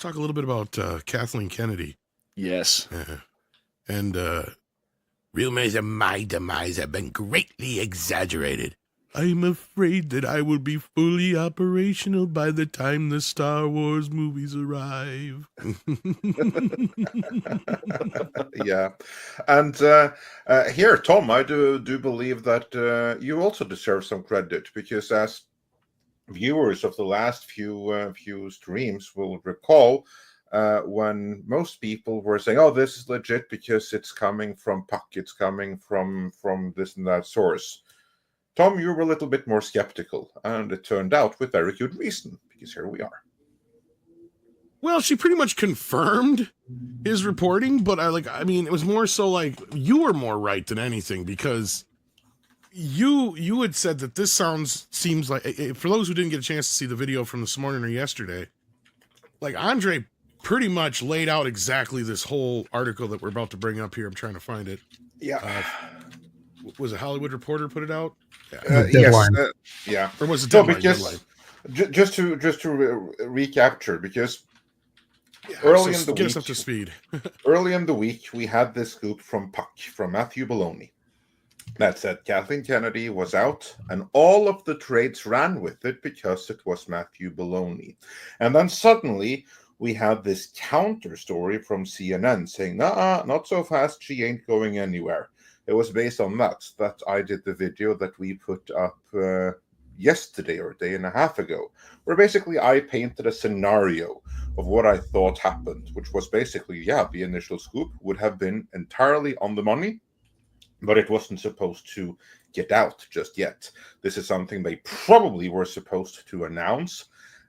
talk a little bit about Kathleen Kennedy. Yes. And rumors of my demise have been greatly exaggerated. I'm afraid that I will be fully operational by the time the Star Wars movies arrive. Yeah. And here, Tom, I do believe that you also deserve some credit, because as viewers of the last few streams will recall, when most people were saying, "Oh, this is legit because it's coming from Puck, it's coming from this and that source," Tom, you were a little bit more skeptical, and it turned out with very good reason, because here we are. Well, she pretty much confirmed his reporting, but it was more so like you were more right than anything, because you had said that this seems like, for those who didn't get a chance to see the video from this morning or yesterday, like Andre pretty much laid out exactly this whole article that we're about to bring up here. I'm trying to find it. Yeah. Was it Hollywood Reporter put it out? Yes. Yeah. Or was it Deadline? Just to recapture, because early in the get week, us up to speed. Early in the week, we had this scoop from Puck, from Matthew Belloni, that said Kathleen Kennedy was out, and all of the trades ran with it because it was Matthew Belloni. And then suddenly we had this counter story from CNN saying, "Nah, not so fast, she ain't going anywhere." It was based on that I did the video that we put up yesterday or a day and a half ago, where basically I painted a scenario of what I thought happened, which was basically, the initial scoop would have been entirely on the money, but it wasn't supposed to get out just yet. This is something they probably were supposed to announce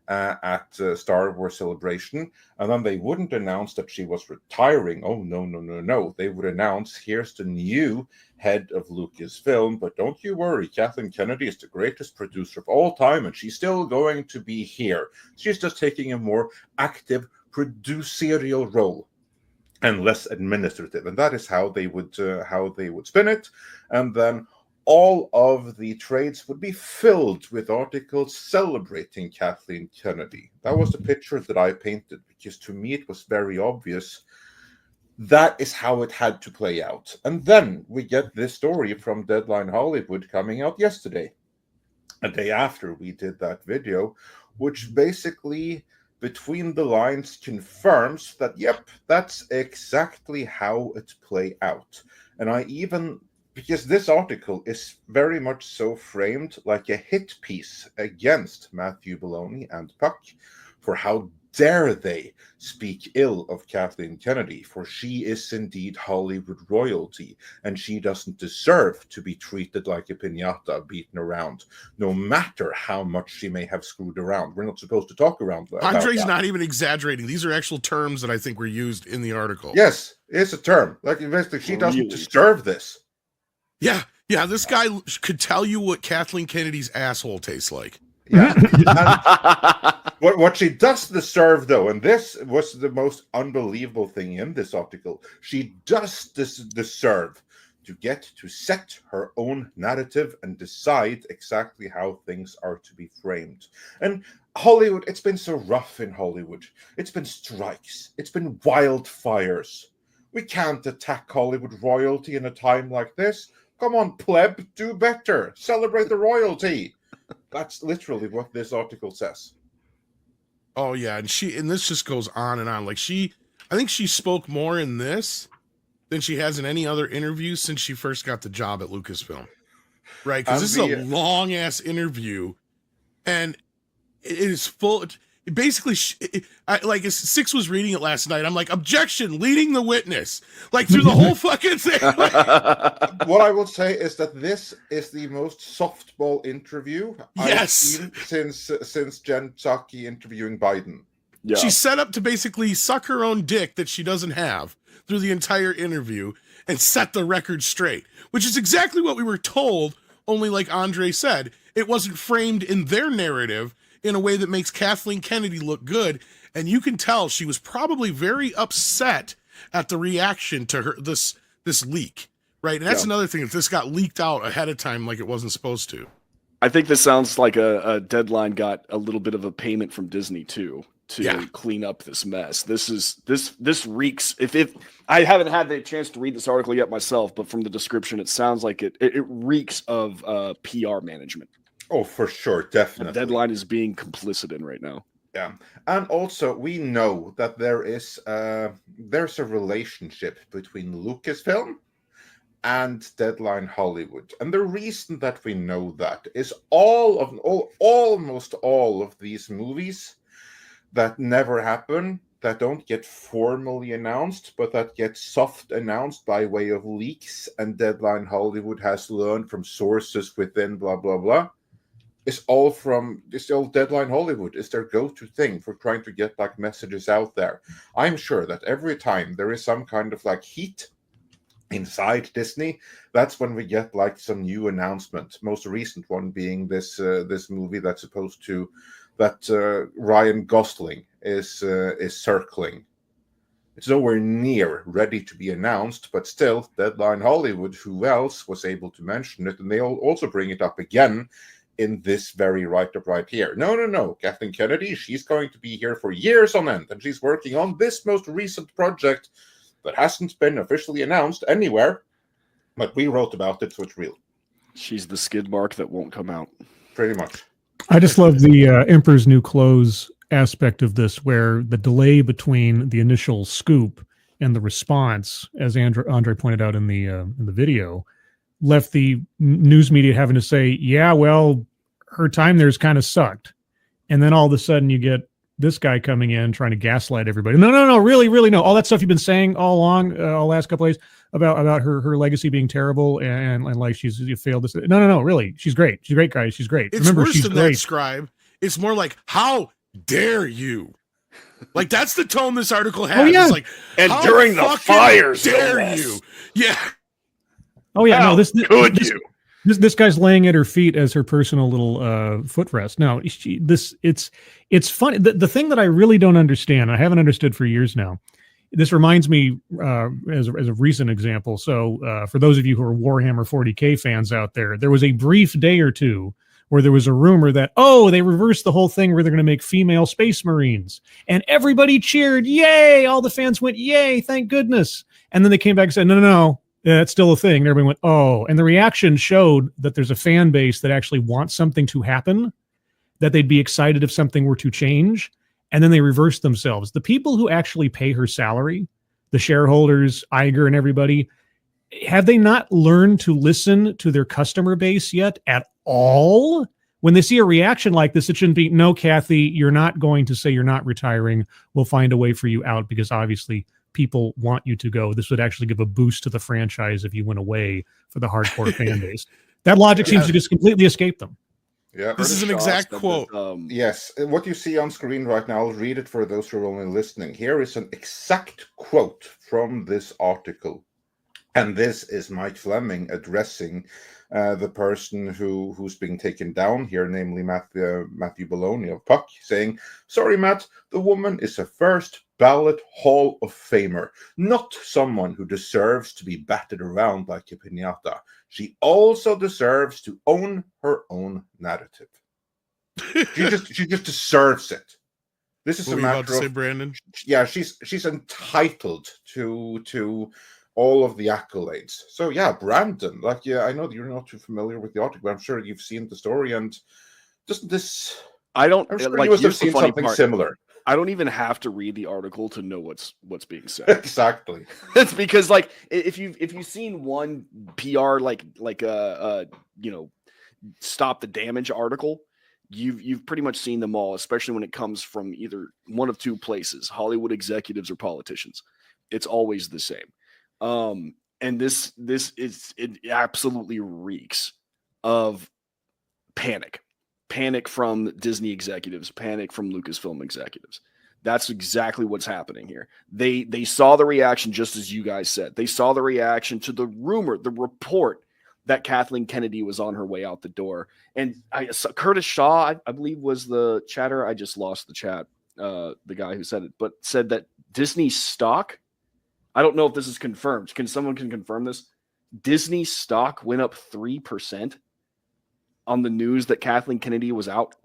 at Star Wars Celebration, and then they wouldn't announce that she was retiring. Oh, no. They would announce, here's the new head of Lucasfilm, but don't you worry, Kathleen Kennedy is the greatest producer of all time, and she's still going to be here. She's just taking a more active producerial role and less administrative, and that is how they would spin it. And then all of the trades would be filled with articles celebrating Kathleen Kennedy. That was the picture that I painted, because to me it was very obvious that is how it had to play out. And then we get this story from Deadline Hollywood coming out yesterday, a day after we did that video, which basically, between the lines, confirms that, yep, that's exactly how it played out. And because this article is very much so framed like a hit piece against Matthew Belloni and Puck for how dare they speak ill of Kathleen Kennedy, for she is indeed Hollywood royalty, and she doesn't deserve to be treated like a piñata beaten around, no matter how much she may have screwed around. We're not supposed to talk around that. Andre's not even exexaggerating. These are actual terms that I think were used in the article. Yes, it's a term. Like, basically, she doesn't deserve this. Yeah, this guy could tell you what Kathleen Kennedy's asshole tastes like. Yeah. What she does deserve, though, and this was the most unbelievable thing in this article, she does deserve to get to set her own narrative and decide exactly how things are to be framed. And Hollywood, it's been so rough in Hollywood. It's been strikes. It's been wildfires. We can't attack Hollywood royalty in a time like this. Come on, pleb, do better. Celebrate the royalty. That's literally what this article says. Oh yeah, and this just goes on and on. Like I think she spoke more in this than she has in any other interview since she first got the job at Lucasfilm. Right? Because this is a long ass interview, and it is full. Basically, as Six was reading it last night, I'm like, objection, leading the witness, like through the whole fucking thing. What I will say is that this is the most softball interview I've seen since Jen Psaki interviewing Biden. Yeah. She's set up to basically suck her own dick that she doesn't have through the entire interview and set the record straight, which is exactly what we were told, only like Andre said, it wasn't framed in their narrative in a way that makes Kathleen Kennedy look good. And you can tell she was probably very upset at the reaction to her this leak, right? And that's another thing, if this got leaked out ahead of time like it wasn't supposed to. I think this sounds like a Deadline got a little bit of a payment from Disney too. to clean up this mess. This reeks. If I haven't had the chance to read this article yet myself, but from the description, it sounds like it reeks of PR management. Oh, for sure, definitely. The Deadline is being complicit in right now. Yeah, and also we know that there's a relationship between Lucasfilm and Deadline Hollywood, and the reason that we know that is almost all of these movies that never happen, that don't get formally announced, but that get soft announced by way of leaks, and Deadline Hollywood has learned from sources within blah blah blah. It's all Deadline Hollywood. It's their go-to thing for trying to get like messages out there. I'm sure that every time there is some kind of like heat inside Disney, that's when we get like some new announcement. Most recent one being this movie that Ryan Gosling is circling. It's nowhere near ready to be announced, but still, Deadline Hollywood, who else was able to mention it, and they'll also bring it up again in this very write-up right here. No. Kathleen Kennedy, she's going to be here for years on end, and she's working on this most recent project that hasn't been officially announced anywhere, but we wrote about it, so it's real. She's the skid mark that won't come out. Pretty much. I just love the Emperor's New Clothes aspect of this, where the delay between the initial scoop and the response, as Andre pointed out in the video, left the news media having to say, yeah, well, her time there's kind of sucked. And then all of a sudden you get this guy coming in trying to gaslight everybody. No, really no. All that stuff you've been saying all along, all last couple of days about her legacy being terrible and like you failed this. No, really. She's great. She's a great guy. She's great. It's Remember, worse she's than great. that, Scribe. It's more like, how dare you? Like, that's the tone this article has. Oh, yeah. It's like, And how during the fires, dare no less. you? Yeah. Oh yeah, How no. could you? This guy's laying at her feet as her personal little footrest. No, it's funny. The thing that I really don't understand, I haven't understood for years now. This reminds me as a recent example. So for those of you who are Warhammer 40K fans out there, there was a brief day or two where there was a rumor that, they reversed the whole thing where they're going to make female space marines, and everybody cheered, yay! All the fans went, yay! Thank goodness. And then they came back and said, no. That's still a thing. And everybody went, oh. And the reaction showed that there's a fan base that actually wants something to happen, that they'd be excited if something were to change. And then they reversed themselves. The people who actually pay her salary, the shareholders, Iger and everybody, have they not learned to listen to their customer base yet at all? When they see a reaction like this, it shouldn't be, no, Kathy, you're not going to say you're not retiring. We'll find a way for you out, because obviously people want you to go. This would actually give a boost to the franchise if you went away for the hardcore fan base. That logic seems to just completely escape them. Yeah, This is an exact quote. Yes, what you see on screen right now, I'll read it for those who are only listening. Here is an exact quote from this article. And this is Mike Fleming addressing the person who's being taken down here, namely Matthew Belloni of Puck, saying, sorry, Matt, the woman is a first ballot Hall of Famer, not someone who deserves to be batted around like a piñata. She also deserves to own her own narrative. She just deserves it. This is What a were you matter about to of, say, Brandon? yeah, she's entitled to all of the accolades. So yeah, Brandon, I know that you're not too familiar with the article, but I'm sure you've seen the story, and doesn't this? I'm sure like, you must have here's the seen funny something part. similar. I don't even have to read the article to know what's being said. Exactly. It's because, like, if you've seen one PR stop the damage article, you've pretty much seen them all, especially when it comes from either one of two places, Hollywood executives or politicians. It's always the same. And this it absolutely reeks of panic from Disney executives, panic from Lucasfilm executives. That's exactly what's happening here. They saw the reaction, just as you guys said. They saw the reaction to the rumor, the report that Kathleen Kennedy was on her way out the door. And Curtis Shaw, I believe, was the chatter. I just lost the chat, the guy who said it, but said that Disney stock, I don't know if this is confirmed. Someone confirm this? Disney stock went up 3% on the news that Kathleen Kennedy was out.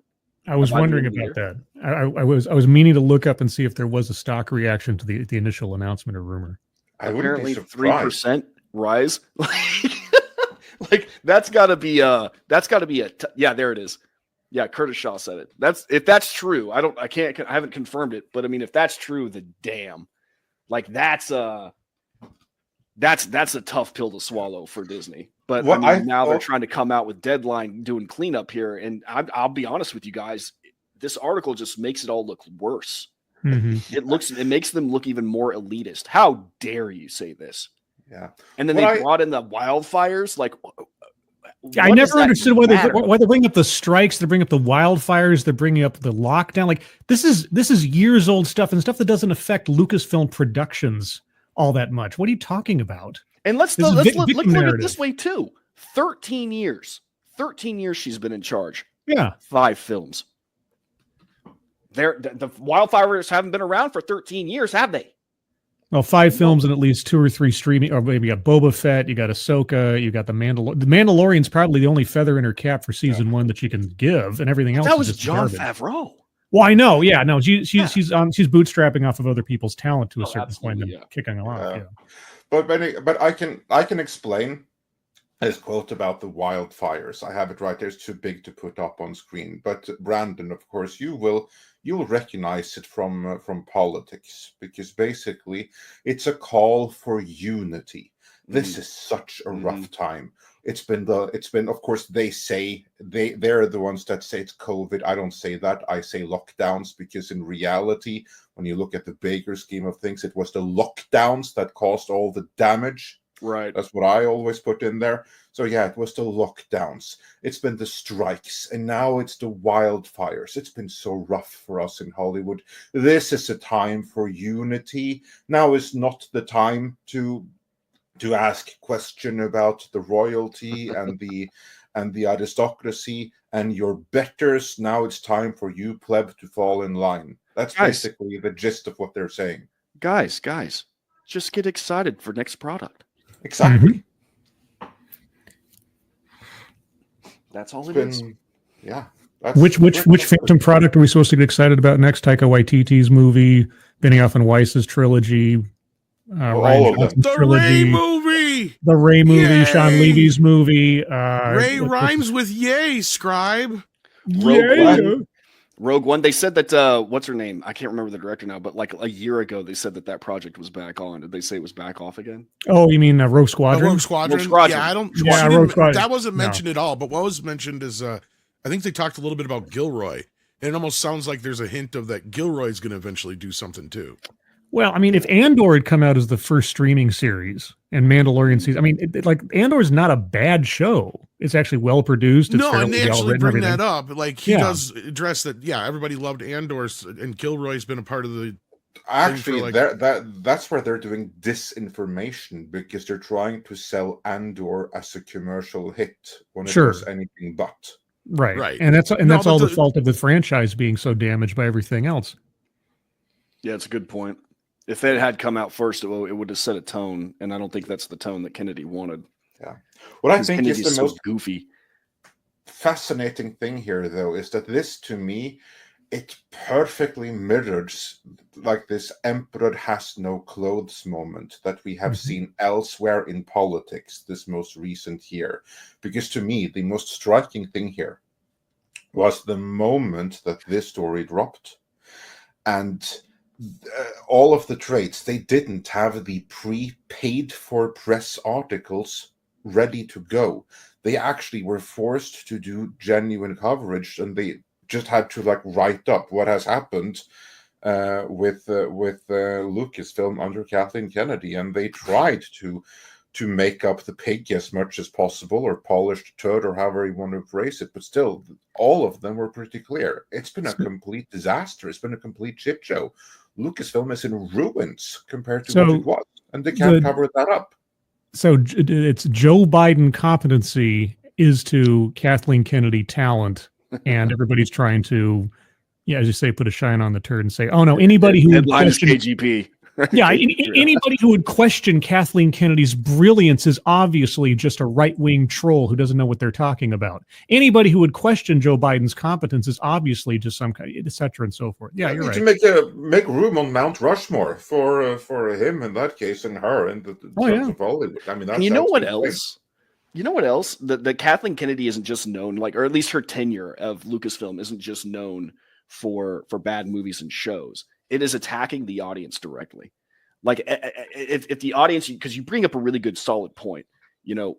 I was by the wondering end of the about that. I was meaning to look up and see if there was a stock reaction to the initial announcement or rumor. I wouldn't be Apparently surprised. 3% rise. Like that's got to be yeah, there it is. Yeah, Curtis Shaw said it. If that's true. I haven't confirmed it, but I mean if that's true, then damn. Like that's a tough pill to swallow for Disney. But now they're trying to come out with Deadline doing cleanup here, and I'll be honest with you guys, this article just makes it all look worse. Mm-hmm. It makes them look even more elitist. How dare you say this? Yeah. And then they brought in the wildfires. Like, I never understood why they bring up the strikes. They bring up the wildfires. They're bringing up the lockdown. Like this is years old stuff and stuff that doesn't affect Lucasfilm Productions all that much. What are you talking about? And let's look at it this way too. 13 years. 13 years she's been in charge. Yeah. 5 films. The wildfires haven't been around for 13 years, have they? Well, 5 films and at least 2 or 3 streaming, or maybe you got Boba Fett, you got Ahsoka, you got the Mandalorian. The Mandalorian's probably the only feather in her cap for season 1 that you can give, and everything else. That was just Jon garbage. Favreau. Well, I know, yeah, no, she's bootstrapping off of other people's talent to a certain point and kicking them off. Yeah. But I can explain his quote about the wildfires. I have it right there. It's too big to put up on screen. But Brandon, of course, you'll recognize it from politics, because basically it's a call for unity. This is such a rough time. It's been of course they're the ones that say it's COVID. I don't say that. I say lockdowns, because in reality, when you look at the bigger scheme of things, it was the lockdowns that caused all the damage. Right. That's what I always put in there. So yeah, it was the lockdowns. It's been the strikes, and now it's the wildfires. It's been so rough for us in Hollywood. This is a time for unity. Now is not the time to ask question about the royalty and the aristocracy and your betters. Now it's time for you pleb to fall in line. That's basically the gist of what they're saying. Guys, just get excited for next product. Exactly. That's all it is. Yeah. Which Phantom product are we supposed to get excited about next? Taika Waititi's movie, Benioff and Weiss's trilogy, all of them. The Ray movie. The Ray movie, Yay! Sean Levy's movie. Ray rhymes with yay, scribe. Rogue One. They said that what's her name? I can't remember the director now, but like a year ago, they said that project was back on. Did they say it was back off again? Oh, you mean Rogue Squadron? Rogue Squadron. Yeah, Rogue Squadron. That wasn't mentioned at all. But what was mentioned is, I think they talked a little bit about Gilroy. And it almost sounds like there's a hint of that Gilroy's going to eventually do something too. Well, I mean, if Andor had come out as the first streaming series and Mandalorian season, I mean, Andor's not a bad show. It's actually well produced. It's and they actually bring that up. Like he does address that. Yeah, everybody loved Andor's, and Gilroy's been a part of the. Actually, that's where they're doing disinformation, because they're trying to sell Andor as a commercial hit when it was anything but. Right. And that's all the fault of the franchise being so damaged by everything else. Yeah, it's a good point. If it had come out first, it would have set a tone, and I don't think that's the tone that Kennedy wanted. Yeah. What I think is the most goofy, fascinating thing here, though, is that this, to me, it perfectly mirrors like this "emperor has no clothes" moment that we have seen elsewhere in politics this most recent year. Because to me, the most striking thing here was the moment that this story dropped, and all of the trades, they didn't have the pre-paid for press articles ready to go. They actually were forced to do genuine coverage, and they just had to write up what has happened with Lucasfilm under Kathleen Kennedy, and they tried to make up the pig as much as possible, or polished turd, or however you want to phrase it. But still, all of them were pretty clear. It's been a complete disaster. It's been a complete shit show. Lucasfilm is in ruins compared to what it was, and they can't cover that up. So it's Joe Biden competency is to Kathleen Kennedy talent, and everybody's trying to, as you say, put a shine on the turd and say, oh no, anybody who headline is KGP. Yeah, anybody who would question Kathleen Kennedy's brilliance is obviously just a right-wing troll who doesn't know what they're talking about. Anybody who would question Joe Biden's competence is obviously just some kind, et cetera, and so forth. Yeah, you're right. To make room on Mount Rushmore for him in that case, and her in the terms of Hollywood. I mean, that's and you know what else? You know what else? The Kathleen Kennedy isn't just known, like, or at least her tenure of Lucasfilm isn't just known for bad movies and shows. It is attacking the audience directly. Like, if the audience, because you bring up a really good solid point, you know,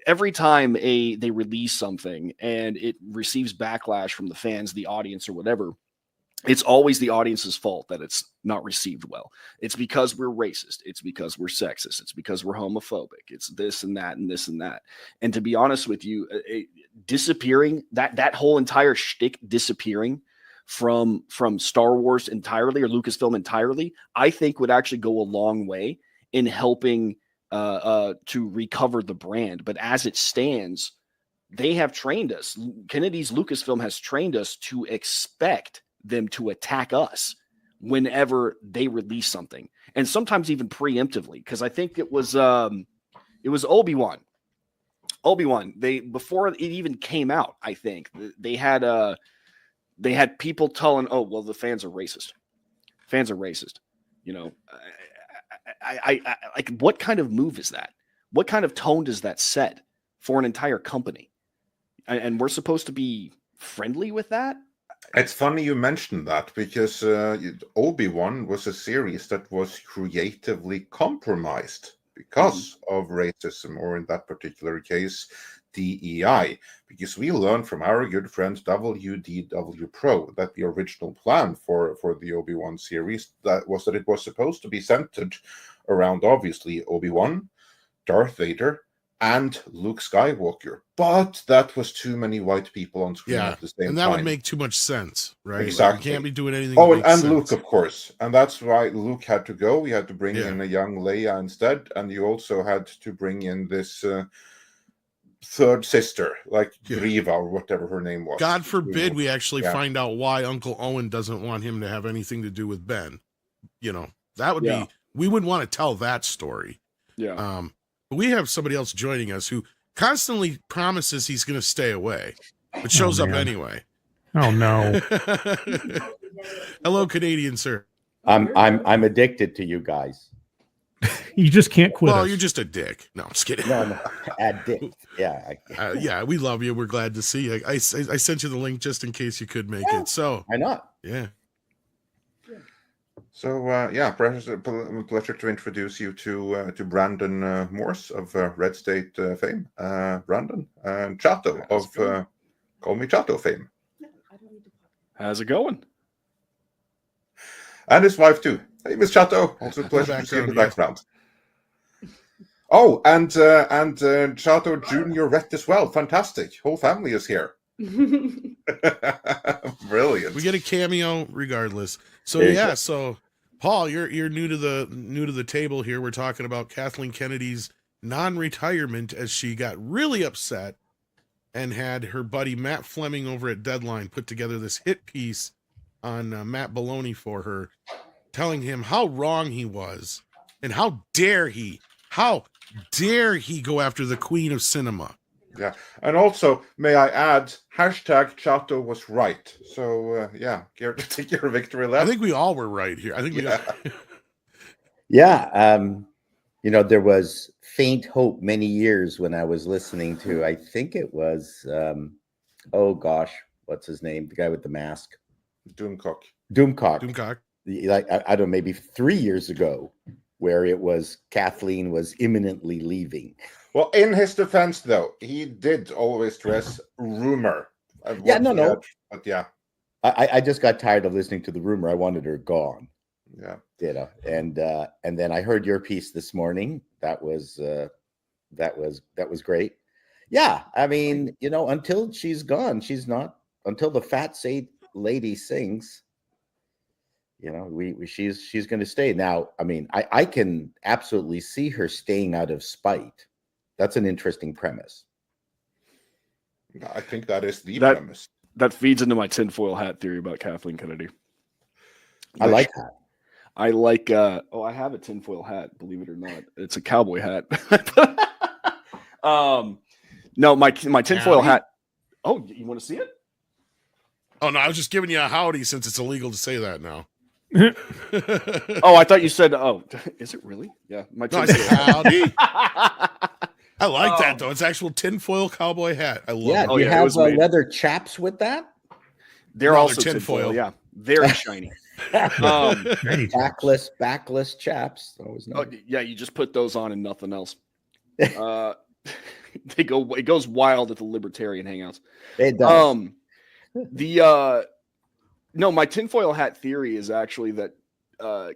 every time they release something and it receives backlash from the fans, the audience, or whatever, it's always the audience's fault that it's not received well. It's because we're racist. It's because we're sexist. It's because we're homophobic. It's this and that and this and that. And to be honest with you, disappearing, that whole entire shtick disappearing from Star Wars entirely, or Lucasfilm entirely, I think would actually go a long way in helping to recover the brand. But as it stands, they have trained us. Kennedy's Lucasfilm has trained us to expect them to attack us whenever they release something, and sometimes even preemptively. Because I think it was Obi-Wan. They, before it even came out, I think they had people telling, oh, well, the fans are racist. Fans are racist. You know, I like, what kind of move is that? What kind of tone does that set for an entire company? And we're supposed to be friendly with that? It's funny you mentioned that, because Obi-Wan was a series that was creatively compromised because of racism, or in that particular case, DEI. Because we learned from our good friend WDW Pro that the original plan for the Obi-Wan series that it was supposed to be centered around, obviously, Obi-Wan, Darth Vader, and Luke Skywalker, but that was too many white people on screen at the same time. And that would make too much sense, right? Exactly. Like, you can't be doing anything. Oh, and Luke, of course. And that's why Luke had to go. We had to bring in a young Leia instead. And you also had to bring in this third sister, like Griva, or whatever her name was. God forbid we actually find out why Uncle Owen doesn't want him to have anything to do with Ben. You know, that would be, we wouldn't want to tell that story. Yeah. But we have somebody else joining us who constantly promises he's going to stay away, but shows up anyway. Oh no! Hello, Canadian sir. I'm addicted to you guys. You just can't quit. Well, us. you're just a dick. No, I'm just kidding. No, addict. Yeah. Yeah, we love you. We're glad to see you. I sent you the link just in case you could make it. So why not? Yeah. So pleasure to introduce you to Brandon Morse of Red State fame, Brandon, and Chato of Call Me Chato fame. How's it going? And his wife too. Hey, Miss Chato. Also a pleasure to see you in the background. Oh, and Chato Junior Rhett as well. Fantastic. Whole family is here. Brilliant. We get a cameo regardless. So so Paul, you're new to the table here. We're talking about Kathleen Kennedy's non-retirement, as she got really upset and had her buddy Matt Fleming over at Deadline put together this hit piece on Matt Belloni for her, telling him how wrong he was and how dare he go after the queen of cinema. Yeah, and also, may I add, #Chato was right. So, care to take your victory lap? I think we all were right here. I think we all... Yeah, there was faint hope many years when I was listening to, I think it was, what's his name? The guy with the mask. Doomcock. Like, I don't know, maybe 3 years ago, where it was Kathleen was imminently leaving. Well, in his defense, though, he did always stress rumor. But yeah. I just got tired of listening to the rumor. I wanted her gone. Yeah. And then I heard your piece this morning. That was great. Yeah. I mean, until she's gone, until the fat lady sings, she's going to stay. Now, I mean, I can absolutely see her staying out of spite. That's an interesting premise. I think that is the premise. That feeds into my tinfoil hat theory about Kathleen Kennedy. I like that. I like. I have a tinfoil hat. Believe it or not, it's a cowboy hat. No, my tinfoil hat. Oh, you want to see it? Oh no, I was just giving you a howdy since it's illegal to say that now. Oh, I thought you said. Oh, is it really? Yeah, my No, I tinfoil said hat. howdy. I like that though. It's actual tinfoil cowboy hat. I love Yeah, it. do you it have was made. leather chaps with that? They're No, also they're tinfoil. tinfoil. Yeah, very shiny. Backless chaps. Always Oh, nice. yeah, you just put those on and nothing else. It goes wild at the libertarian hangouts. It does. No, my tinfoil hat theory is actually that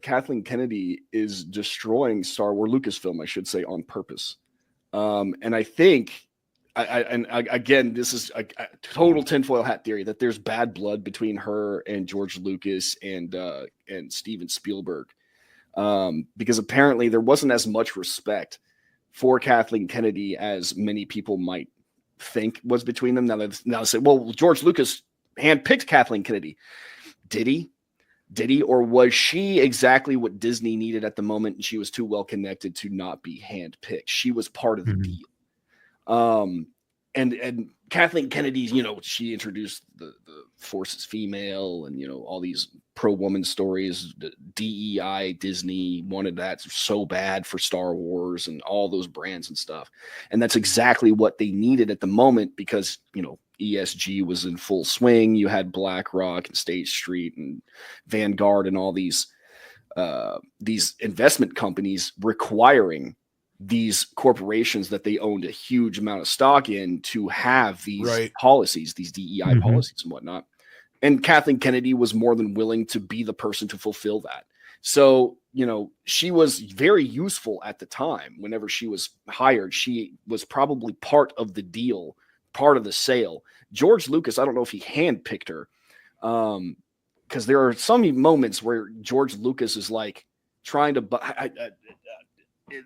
Kathleen Kennedy is destroying Star Wars Lucasfilm, I should say, on purpose. And I think, again, this is a total tinfoil hat theory, that there's bad blood between her and George Lucas and Steven Spielberg, because apparently there wasn't as much respect for Kathleen Kennedy as many people might think was between them. Now they say, well, George Lucas handpicked Kathleen Kennedy. Did he? Or was she exactly what Disney needed at the moment, and she was too well connected to not be handpicked? She was part of the deal. And Kathleen Kennedy, she introduced the Force is female, and all these pro-woman stories. DEI, Disney wanted that so bad for Star Wars and all those brands and stuff. And that's exactly what they needed at the moment, because ESG was in full swing. You had BlackRock and State Street and Vanguard and all these investment companies requiring these corporations that they owned a huge amount of stock in to have these policies, these DEI policies and whatnot. And Kathleen Kennedy was more than willing to be the person to fulfill that. So, she was very useful at the time. Whenever she was hired, she was probably part of the deal, part of the sale. George Lucas, I don't know if he handpicked her, because there are some moments where George Lucas is like trying to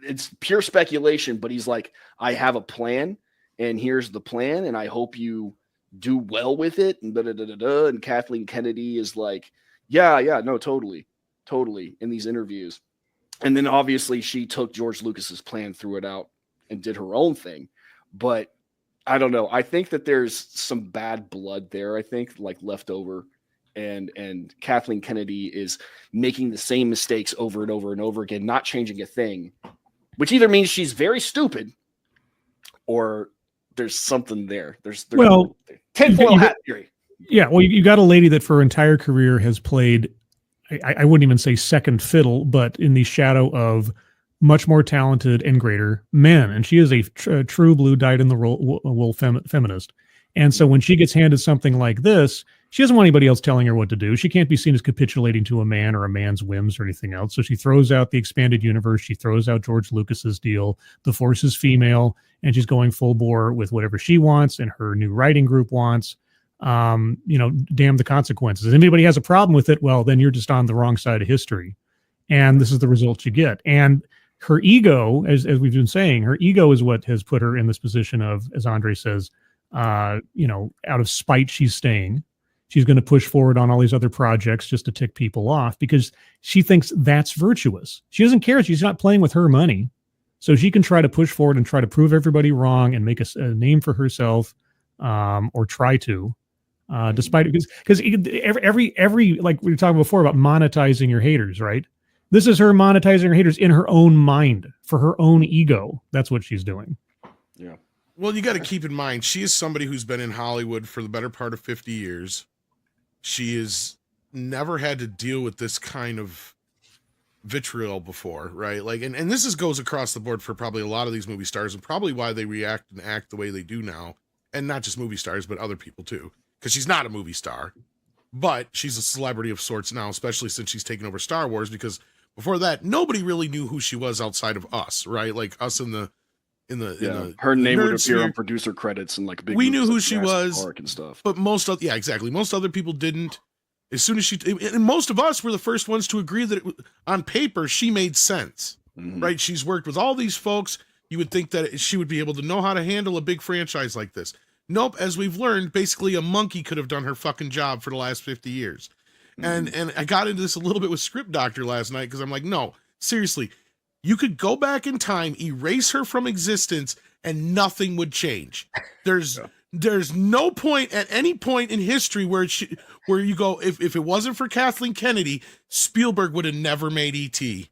it's pure speculation, but he's like, I have a plan, and here's the plan, and I hope you do well with it. And and Kathleen Kennedy is like, yeah, no, totally, in these interviews. And then obviously she took George Lucas's plan, threw it out, and did her own thing. But I don't know. I think that there's some bad blood there, I think, like left over. And Kathleen Kennedy is making the same mistakes over and over and over again, not changing a thing, which either means she's very stupid or there's something there. There's tinfoil hat theory. Yeah, well, you got a lady that for her entire career has played, I wouldn't even say second fiddle, but in the shadow of much more talented and greater men. And she is a true blue dyed-in-the-wool feminist. And so when she gets handed something like this, she doesn't want anybody else telling her what to do. She can't be seen as capitulating to a man or a man's whims or anything else. So she throws out the expanded universe. She throws out George Lucas's deal. The Force is female, and she's going full bore with whatever she wants and her new writing group wants. Damn the consequences. If anybody has a problem with it, well, then you're just on the wrong side of history. And this is the result you get. And her ego, as we've been saying, her ego is what has put her in this position of, as Andre says, out of spite, she's staying. She's going to push forward on all these other projects just to tick people off because she thinks that's virtuous. She doesn't care. She's not playing with her money. So she can try to push forward and try to prove everybody wrong and make a name for herself, or try to, despite because every like we were talking before about monetizing your haters, right? This is her monetizing her haters in her own mind for her own ego. That's what she's doing. Yeah. Well, you got to keep in mind, she is somebody who's been in Hollywood for the better part of 50 years. She has never had to deal with this kind of vitriol before, right? Like, and this goes across the board for probably a lot of these movie stars, and probably why they react and act the way they do now. And not just movie stars, but other people too. Because she's not a movie star, but she's a celebrity of sorts now, especially since she's taken over Star Wars, because before that, nobody really knew who she was outside of us, right? Like us in the her name would appear sphere on producer credits and like big. We knew who like she Jurassic was, Park and stuff. But most other people didn't. As soon as she, and most of us were the first ones to agree that on paper she made sense, right? She's worked with all these folks. You would think that she would be able to know how to handle a big franchise like this. Nope. As we've learned, basically a monkey could have done her fucking job for the last 50 years. And I got into this a little bit with Script Doctor last night because I'm like, no, seriously, you could go back in time, erase her from existence, and nothing would change. There's no point at any point in history where you go, if it wasn't for Kathleen Kennedy, Spielberg would have never made E.T.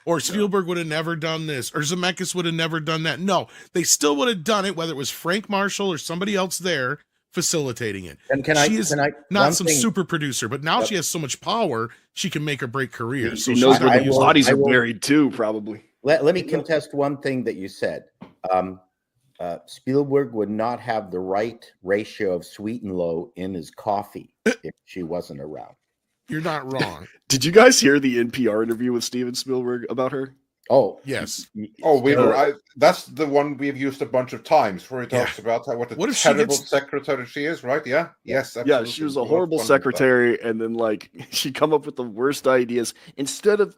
Or Spielberg would have never done this, or Zemeckis would have never done that. No, they still would have done it, whether it was Frank Marshall or somebody else there facilitating it. And she is not some super producer, but now she has so much power, she can make or break careers. She knows where the bodies are buried too, probably. Let me contest one thing that you said. Spielberg would not have the right ratio of sweet and low in his coffee if she wasn't around. You're not wrong. Did you guys hear the NPR interview with Steven Spielberg about her? Oh, yes. Oh, that's the one we've used a bunch of times where he talks about what a terrible secretary she is, right? Yeah. Yes. Absolutely. Yeah, she was a horrible secretary, and then she come up with the worst ideas. Instead of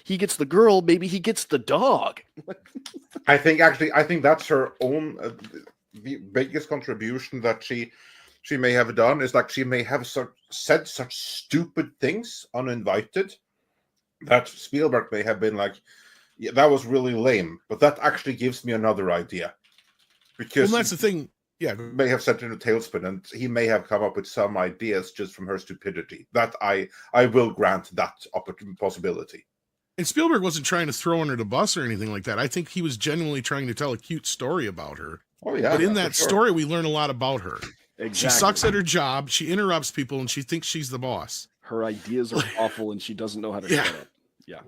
he gets the girl, maybe he gets the dog. I think that's her own the biggest contribution that she may have done is she may have said such stupid things uninvited that Spielberg may have been like, yeah, that was really lame, but that actually gives me another idea. Because that's the thing. Yeah, may have sent in a tailspin, and he may have come up with some ideas just from her stupidity. That I will grant that possibility. And Spielberg wasn't trying to throw her to the bus or anything like that. I think he was genuinely trying to tell a cute story about her. Oh yeah. But in that story, we learn a lot about her. Exactly. She sucks at her job. She interrupts people, and she thinks she's the boss. Her ideas are awful, and she doesn't know how to shut up.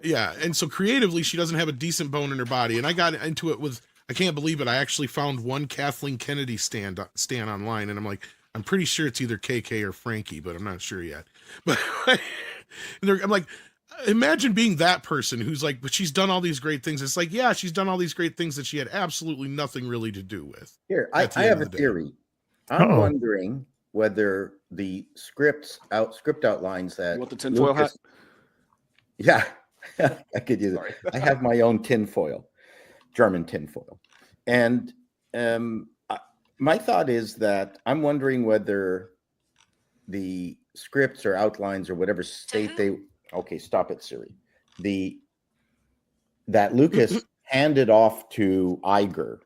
Yeah. And so creatively, she doesn't have a decent bone in her body. And I got into it with, I can't believe it, I actually found one Kathleen Kennedy stand online, and I'm like, I'm pretty sure it's either KK or Frankie, but I'm not sure yet. But I'm like, imagine being that person who's like, but she's done all these great things. It's like, yeah, she's done all these great things that she had absolutely nothing really to do with. Here, I have a theory. I'm wondering whether the script outlines that. You want the tinfoil hat? Yeah, I could use it. I have my own tinfoil, German tinfoil. And my thought is that I'm wondering whether the scripts or outlines or whatever state they... Okay, stop it, Siri. That Lucas handed off to Iger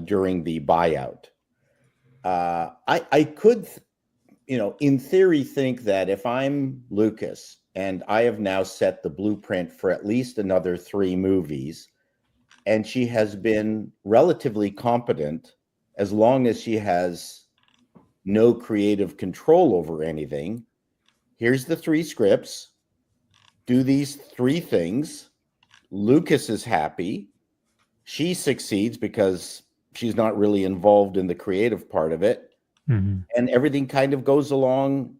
during the buyout. I could, in theory, think that if I'm Lucas and I have now set the blueprint for at least another 3 movies, and she has been relatively competent as long as she has no creative control over anything. Here's the 3 scripts. Do these 3 things. Lucas is happy. She succeeds because she's not really involved in the creative part of it. Mm-hmm. And everything kind of goes along,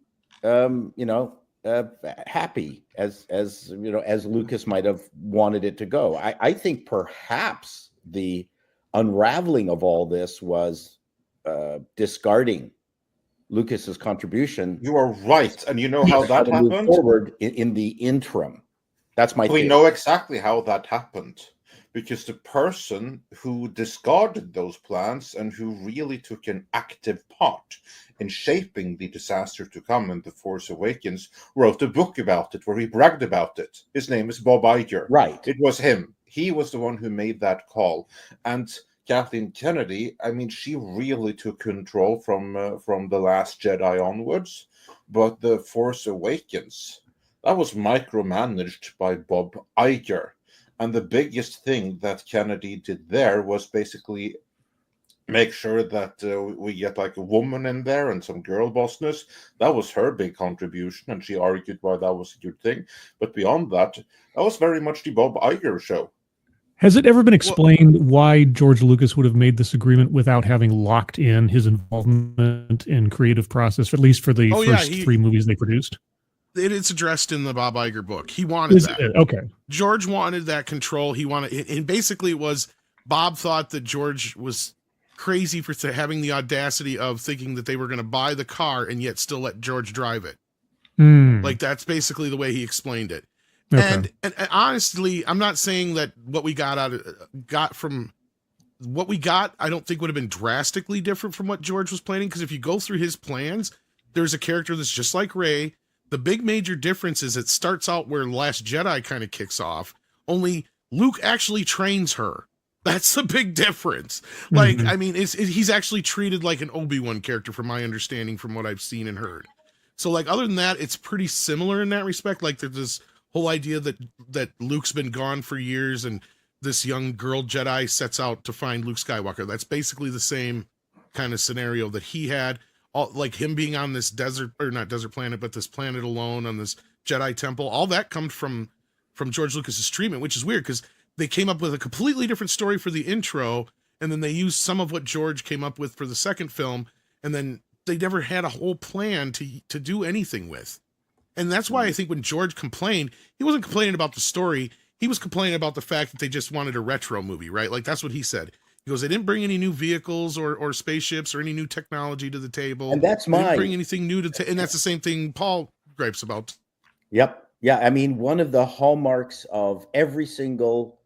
happy as Lucas might have wanted it to go. I think perhaps the unraveling of all this was discarding Lucas's contribution. You are right, and you know how that happened. Forward in the interim. That's my. We know exactly how that happened, because the person who discarded those plans and who really took an active part in shaping the disaster to come in The Force Awakens wrote a book about it where he bragged about it. His name is Bob Iger. Right. It was him. He was the one who made that call. And Kathleen Kennedy, I mean, she really took control from The Last Jedi onwards. But The Force Awakens, that was micromanaged by Bob Iger. And the biggest thing that Kennedy did there was basically make sure that we get like a woman in there and some girl bossness. That was her big contribution, and she argued why that was a good thing. But beyond that, that was very much the Bob Iger show. Has it ever been explained why George Lucas would have made this agreement without having locked in his involvement in creative process, at least for the first 3 movies they produced? It's addressed in the Bob Iger book. He wanted that. Okay. George wanted that control. He wanted, and basically it was Bob thought that George was crazy for having the audacity of thinking that they were going to buy the car and yet still let George drive it. Like that's basically the way he explained it. Okay. And honestly, I'm not saying that what we got from what we got, I don't think would have been drastically different from what George was planning. Because if you go through his plans, there's a character that's just like Rey The big major difference is it starts out where Last Jedi kind of kicks off, only Luke actually trains her. That's the big difference. Like, Mhm. I mean, he's actually treated like an Obi-Wan character from my understanding, from what I've seen and heard. So like, other than that, it's pretty similar in that respect. Like there's this whole idea that Luke's been gone for years and this young girl Jedi sets out to find Luke Skywalker. That's basically the same kind of scenario that he had. All, like him being on this desert, or not desert planet, but this planet alone on this Jedi temple. All that comes from George Lucas's treatment, which is weird because they came up with a completely different story for the intro, and then they used some of what George came up with for the second film, and then they never had a whole plan to do anything with. And that's why I think when George complained, he wasn't complaining about the story. He was complaining about the fact that they just wanted a retro movie, right? Like that's what he said. He goes, they didn't bring any new vehicles or spaceships or any new technology to the table. And that's They didn't bring anything new to and that's the same thing Paul gripes about. Yep. Yeah. I mean, one of the hallmarks of every single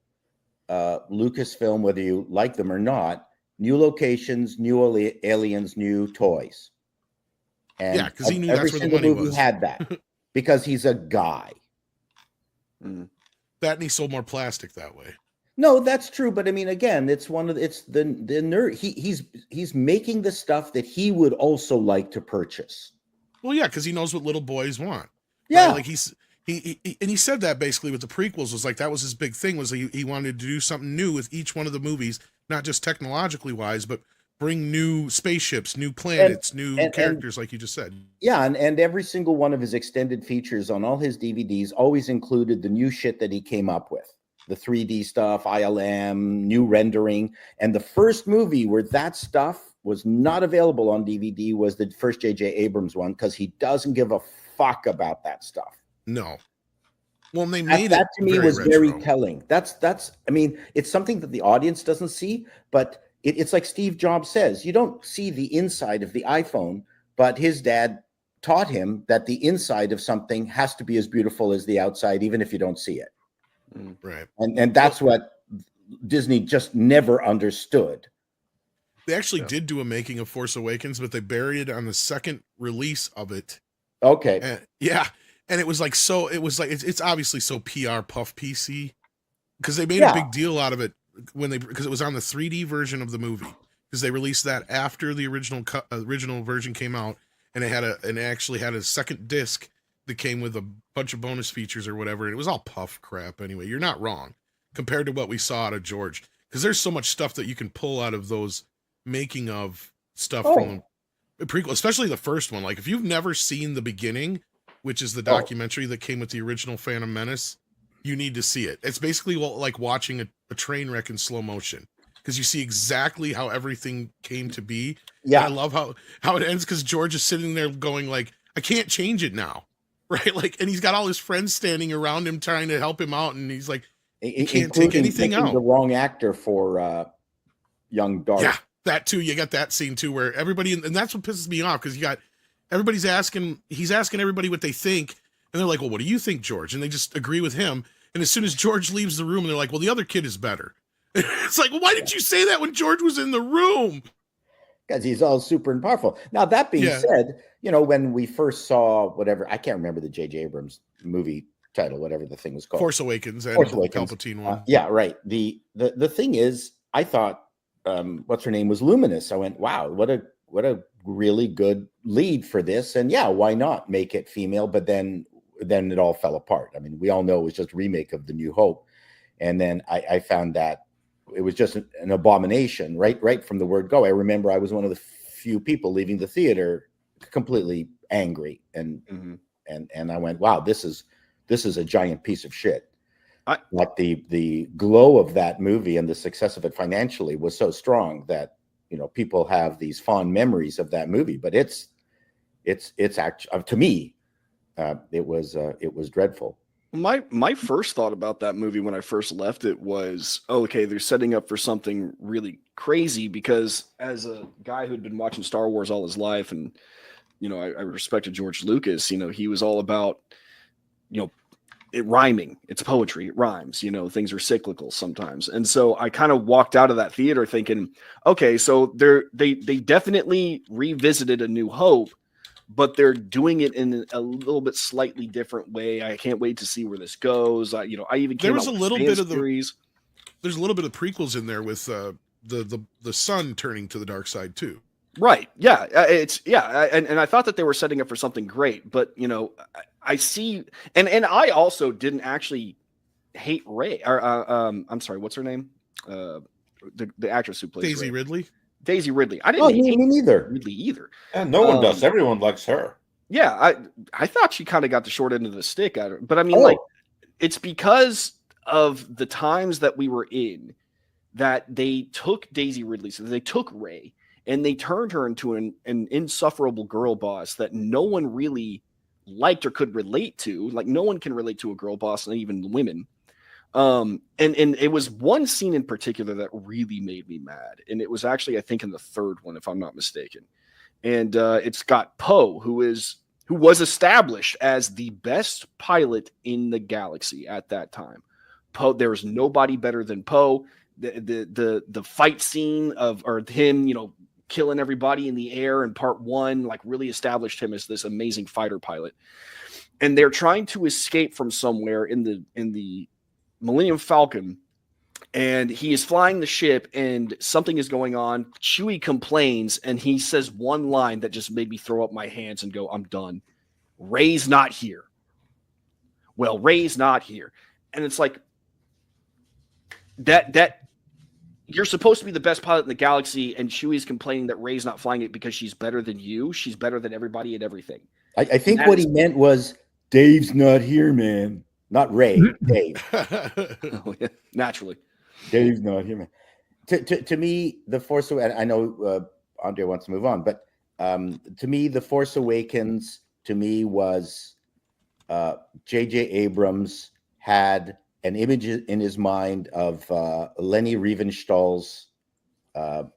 Lucasfilm, whether you like them or not, new locations, new aliens, new toys. And yeah, because he knew every that's where the single money movie was. had that because he's a guy. That and he sold more plastic that way. No, that's true, but I mean, again, it's the nerd. He's making the stuff that he would also like to purchase. Well, yeah, because he knows what little boys want. Yeah, right? Like he said that basically with the prequels was like that was his big thing was he wanted to do something new with each one of the movies, not just technologically wise, but bring new spaceships, new planets, new characters, like you just said. Yeah, and every single one of his extended features on all his DVDs always included the new shit that he came up with. The 3D stuff, ILM, new rendering. And the first movie where that stuff was not available on DVD was the first J.J. Abrams one, because he doesn't give a fuck about that stuff. No. Well, they made that to me very was retro. very telling. That's I mean, it's something that the audience doesn't see, but it's like Steve Jobs says, you don't see the inside of the iPhone, but his dad taught him that the inside of something has to be as beautiful as the outside, even if you don't see it. Right. And that's what Disney just never understood. They actually did do a making of Force Awakens, but they buried it on the second release of it. Okay. And, yeah. And it was like, it's obviously so PR puff PC because they made a big deal out of it because it was on the 3D version of the movie, because they released that after the original version came out, and it actually had a second disc that came with a bunch of bonus features or whatever. And it was all puff crap anyway. You're not wrong compared to what we saw out of George, because there's so much stuff that you can pull out of those making of stuff from the prequel, especially the first one. Like if you've never seen the beginning, which is the documentary that came with the original Phantom Menace, you need to see it. It's basically like watching a train wreck in slow motion, because you see exactly how everything came to be. Yeah. And I love how it ends, because George is sitting there going like, I can't change it now. Right. Like, and he's got all his friends standing around him trying to help him out. And he's like, he can't take anything out. The wrong actor for young Darth. Yeah, that too. You got that scene too, where everybody, and that's what pisses me off, because he's asking everybody what they think. And they're like, well, what do you think, George? And they just agree with him. And as soon as George leaves the room, they're like, well, the other kid is better. It's like, well, why didn't you say that when George was in the room? Because he's all super and powerful. Now, that being said, when we first saw whatever, I can't remember the J.J. Abrams movie title, whatever the thing was called. Force Awakens and Palpatine one. Yeah, right. The thing is, I thought, what's her name was Luminous. I went, wow, what a really good lead for this. And yeah, why not make it female? But then it all fell apart. I mean, we all know it was just a remake of The New Hope. And then I found that it was just an abomination right from the word go. I remember I was one of the few people leaving the theater completely angry, and I went, wow, this is a giant piece of shit. But the glow of that movie and the success of it financially was so strong that people have these fond memories of that movie. But it's actually, to me, it was dreadful. My first thought about that movie when I first left it was, okay, they're setting up for something really crazy, because as a guy who'd been watching Star Wars all his life, and I respected George Lucas, he was all about it rhyming. It's poetry, it rhymes, things are cyclical sometimes. And so I kind of walked out of that theater thinking, okay, so they definitely revisited A New Hope, but they're doing it in a little bit slightly different way. I can't wait to see where this goes. I even came There was out a with little fan bit of theories. there's a little bit of prequels in there with the son turning to the dark side too. Right. Yeah. And I thought that they were setting up for something great, but I see, and I also didn't actually hate Ray. Or I'm sorry, what's her name? The actress who plays Daisy Ray. Ridley. Daisy Ridley. I didn't hate me neither. Ridley either. And no one does. Everyone likes her. Yeah, I thought she kind of got the short end of the stick at her, but I mean, like, it's because of the times that we were in that they took Daisy Ridley, so they took Ray, and they turned her into an insufferable girl boss that no one really liked or could relate to. Like, no one can relate to a girl boss, not even women. And it was one scene in particular that really made me mad, and it was actually, I think, in the third one, if I'm not mistaken. And it's got Poe, who was established as the best pilot in the galaxy at that time. Poe, there was nobody better than Poe. The fight scene of him, killing everybody in the air in part one, like, really established him as this amazing fighter pilot. And they're trying to escape from somewhere in the Millennium Falcon, and he is flying the ship, and something is going on. Chewie complains, and he says one line that just made me throw up my hands and go, I'm done. Ray's not here. Well, Ray's not here. And it's like, that you're supposed to be the best pilot in the galaxy, and Chewie's complaining that Ray's not flying it because she's better than you. She's better than everybody and everything. I think what he meant was, Dave's not here, man. Not Ray, Dave. Oh, yeah. Naturally. Dave's not here, man. To me, The Force Awakens, I know Andre wants to move on, but to me, The Force Awakens, was J.J. Abrams had an image in his mind of Leni Riefenstahl's The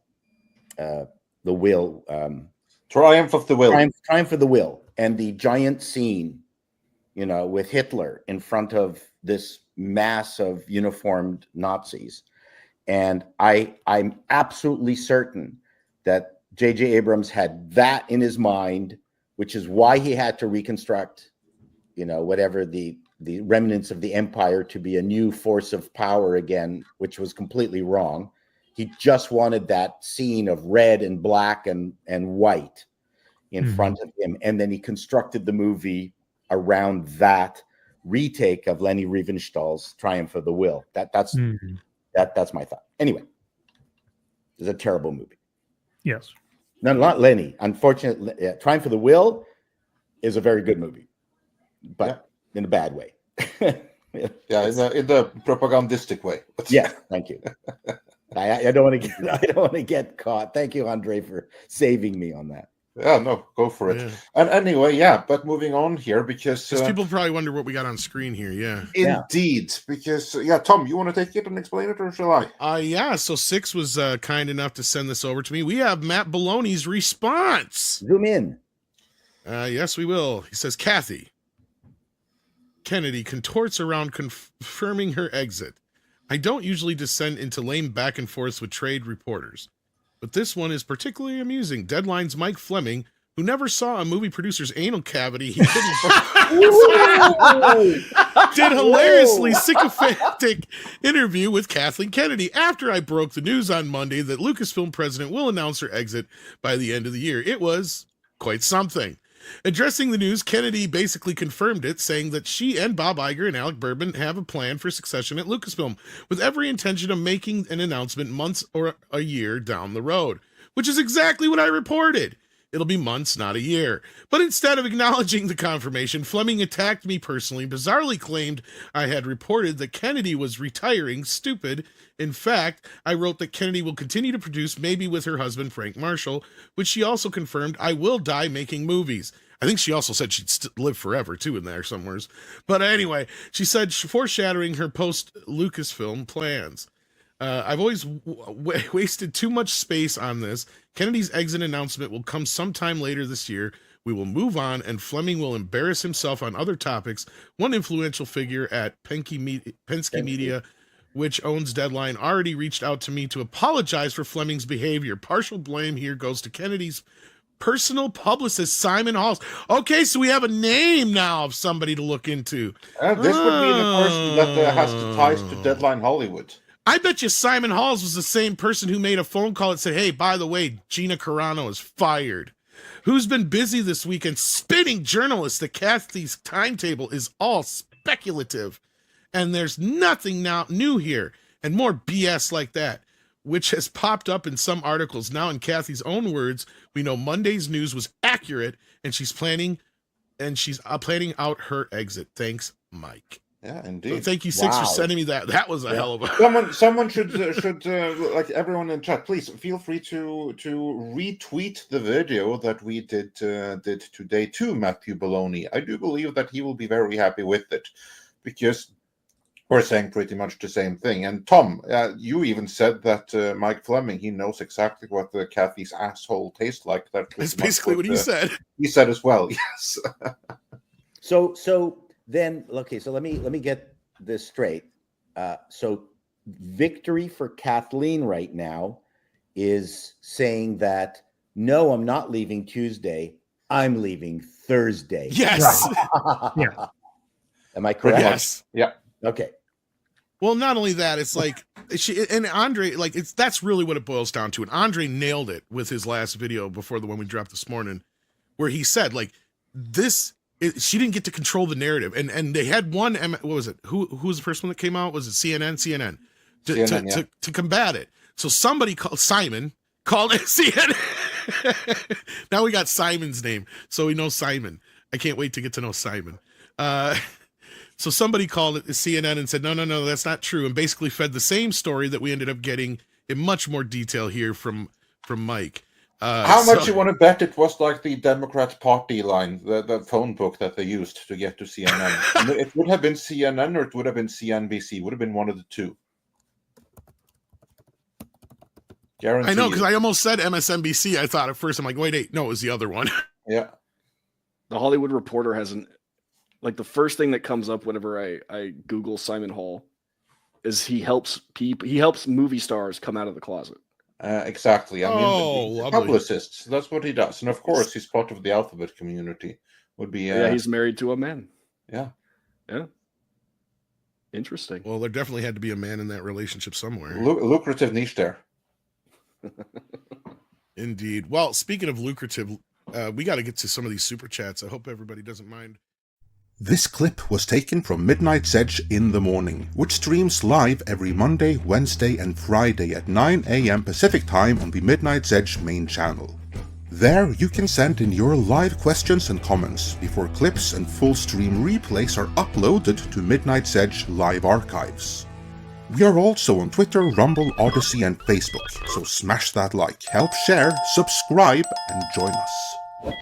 Will. Triumph of the Will. Triumph of the Will. And the giant scene, with Hitler in front of this mass of uniformed Nazis. And I'm absolutely certain that J.J. Abrams had that in his mind, which is why he had to reconstruct, whatever the remnants of the empire to be a new force of power again, which was completely wrong. He just wanted that scene of red and black and white in front of him. And then he constructed the movie around that retake of Leni Riefenstahl's Triumph of the Will. That's my thought. Anyway, it's a terrible movie. Yes. No, not Lenny. Unfortunately, Triumph of the Will is a very good movie, but in a bad way. In the propagandistic way. Yeah, thank you. I don't want to get caught. Thank you, Andre, for saving me on that. Yeah, no, go for it. Yeah. And anyway, but moving on here, because people probably wonder what we got on screen here. Yeah. Indeed. Because, Tom, you want to take it and explain it, or shall I? So Six was kind enough to send this over to me. We have Matt Belloni's response. Zoom in. Yes, we will. He says, Kathy Kennedy contorts around confirming her exit. I don't usually descend into lame back and forths with trade reporters, but this one is particularly amusing. Deadline's Mike Fleming, who never saw a movie producer's anal cavity he couldn't did hilariously sycophantic interview with Kathleen Kennedy after I broke the news on Monday that Lucasfilm president will announce her exit by the end of the year. It was quite something. Addressing the news, Kennedy basically confirmed it, saying that she and Bob Iger and Alec Bourbon have a plan for succession at Lucasfilm, with every intention of making an announcement months or a year down the road, which is exactly what I reported. It'll be months, not a year. But instead of acknowledging the confirmation, Fleming attacked me personally, bizarrely claimed I had reported that Kennedy was retiring. Stupid. In fact, I wrote that Kennedy will continue to produce, maybe with her husband, Frank Marshall, which she also confirmed I will die making movies. I think she also said she'd live forever, too, in there somewheres. But anyway, she said foreshadowing her post-Lucasfilm plans. I've always wasted too much space on this. Kennedy's exit announcement will come sometime later this year. We will move on, and Fleming will embarrass himself on other topics. One influential figure at Penske Media, which owns Deadline, already reached out to me to apologize for Fleming's behavior. Partial blame here goes to Kennedy's personal publicist, Simon Halls. Okay, so we have a name now of somebody to look into. This would be the person that has the ties to Deadline Hollywood. I bet you Simon Halls was the same person who made a phone call and said, hey, by the way, Gina Carano is fired. Who's been busy this weekend spinning journalists that Kathy's timetable is all speculative. And there's nothing now new here. And more BS like that, which has popped up in some articles. Now, in Kathy's own words, we know Monday's news was accurate, and she's planning planning out her exit. Thanks, Mike. Yeah, indeed. So thank you, Six, Wow. for sending me that. That was a hell of a... Someone should like everyone in chat, please feel free to retweet the video that we did today to Matthew Belloni. I do believe that he will be very happy with it, because we're saying pretty much the same thing. And Tom, you even said that Mike Fleming, he knows exactly what the Kathy's asshole tastes like. That's basically what he said. He said as well. Yes. So then, okay. So let me get this straight. So victory for Kathleen right now is saying that no, I'm not leaving Tuesday. I'm leaving Thursday. Yes. Yeah. Am I correct? Yes. Yeah. Okay. Well, not only that, it's like and Andre, like that's really what it boils down to. And Andre nailed it with his last video before the one we dropped this morning, where he said like she didn't get to control the narrative, and they had one. What was it? Who was the first one that came out? Was it CNN? CNN to combat it. So somebody called Simon called it CNN. Now we got Simon's name, so we know Simon. I can't wait to get to know Simon. So somebody called it CNN and said, no, that's not true. And basically fed the same story that we ended up getting in much more detail here from Mike. How much you want to bet it was like the Democrats party line, the phone book that they used to get to CNN? It would have been CNN or it would have been CNBC. It would have been one of the two. Guaranteed. I know, because I almost said MSNBC. I thought at first, I'm like, wait, no, it was the other one. Yeah. The Hollywood Reporter has like the first thing that comes up whenever I Google Simon Hall is he helps movie stars come out of the closet. Exactly. I mean, lovely. publicists. That's what he does, and of course, he's part of the alphabet community. Would be. Yeah, he's married to a man. Yeah. Yeah. Interesting. Well, there definitely had to be a man in that relationship somewhere. Lucrative niche there. Indeed. Well, speaking of lucrative, we got to get to some of these super chats. I hope everybody doesn't mind. This clip was taken from Midnight's Edge in the Morning, which streams live every Monday, Wednesday and Friday at 9 a.m. Pacific Time on the Midnight's Edge main channel. There you can send in your live questions and comments before clips and full stream replays are uploaded to Midnight's Edge live archives. We are also on Twitter, Rumble, Odyssey and Facebook, so smash that like, help share, subscribe and join us.